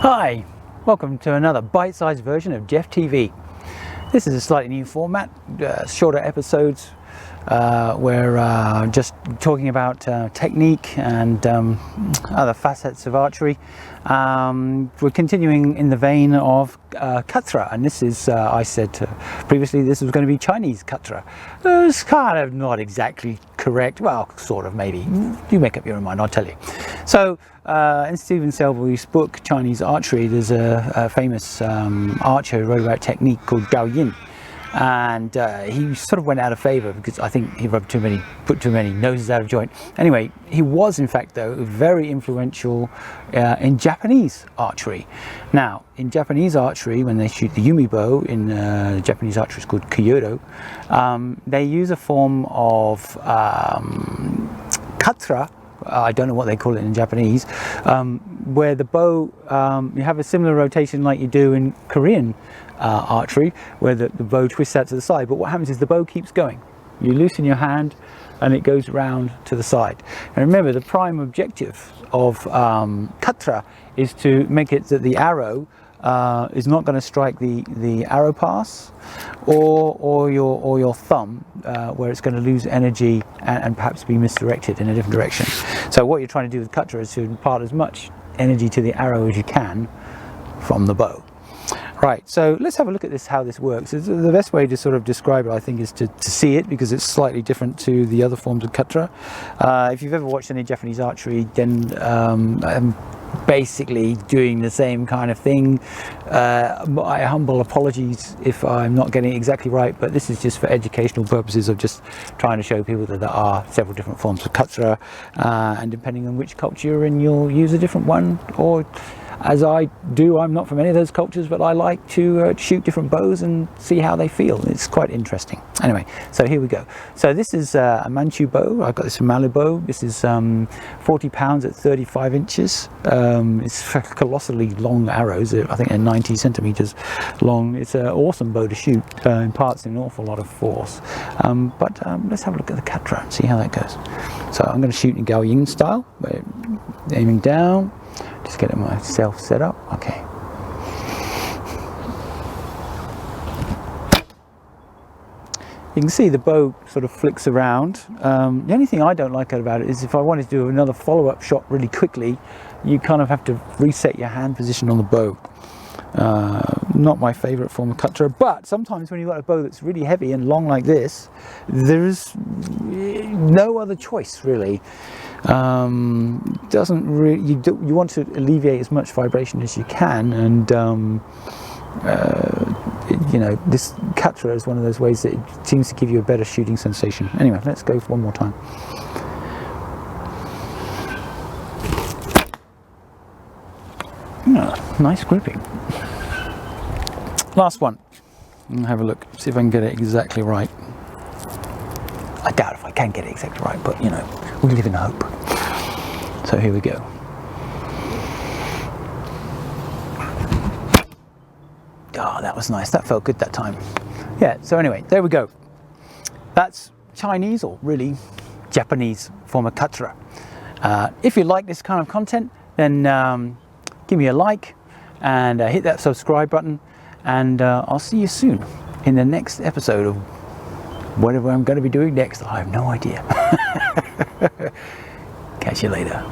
Hi, welcome to another bite-sized version of JeffTV. This is a slightly new format, shorter episodes where just talking about technique and other facets of archery. We're continuing in the vein of Khatra, and this is, I said previously, this was going to be Chinese Khatra. It's kind of not exactly correct, well, sort of, maybe. You make up your own mind, I'll tell you. So, in Stephen Selby's book, Chinese Archery, there's a famous archer who wrote about technique called Gao Yin. And he sort of went out of favor because I think he put too many noses out of joint. Anyway, he was in fact though very influential in Japanese archery. Now, in Japanese archery, when they shoot the Yumi bow, in Japanese archery it's called Kyoto, they use a form of Khatra. I don't know what they call it in Japanese, where the bow, you have a similar rotation like you do in Korean archery, where the bow twists out to the side, but what happens is the bow keeps going. You loosen your hand and it goes round to the side. And remember, the prime objective of Khatra is to make it that the arrow is not going to strike the arrow pass or your thumb, where it's going to lose energy and perhaps be misdirected in a different direction. So what you're trying to do with Khatra is to impart as much energy to the arrow as you can from the bow. Right, so let's have a look at this, how this works. The best way to sort of describe it, I think, is to see it, because it's slightly different to the other forms of Khatra. If you've ever watched any Japanese archery, then I'm basically doing the same kind of thing. My humble apologies if I'm not getting it exactly right, but this is just for educational purposes of just trying to show people that there are several different forms of Khatra, and depending on which culture you're in, you'll use a different one, or as I do, I'm not from any of those cultures, but I like to shoot different bows and see how they feel. It's quite interesting. Anyway, so here we go. So this is a Manchu bow. I got this from Malibu. This is 40 pounds at 35 inches. It's colossally long arrows. I think they're 90 centimeters long. It's an awesome bow to shoot. Imparts an awful lot of force. But let's have a look at the Khatra and see how that goes. So I'm going to shoot in Gao Yin style, aiming down. Just getting myself set up. Okay. You can see the bow sort of flicks around. The only thing I don't like about it is if I wanted to do another follow-up shot really quickly, you kind of have to reset your hand position on the bow. Not my favorite form of Khatra, but sometimes when you've got a bow that's really heavy and long like this, there's no other choice really. Doesn't really, you want to alleviate as much vibration as you can, and you know, this Khatra is one of those ways that it seems to give you a better shooting sensation. Anyway, let's go for one more time. Nice gripping. Last one. I'll have a look, see if I can get it exactly right. I doubt if I can get it exactly right, but you know, we live in hope. So here we go. Oh, that was nice. That felt good that time. Yeah, so anyway, there we go. That's Chinese, or really Japanese form of Khatra. If you like this kind of content, then give me a like and hit that subscribe button, and I'll see you soon in the next episode of whatever I'm going to be doing next. I have no idea. Catch you later.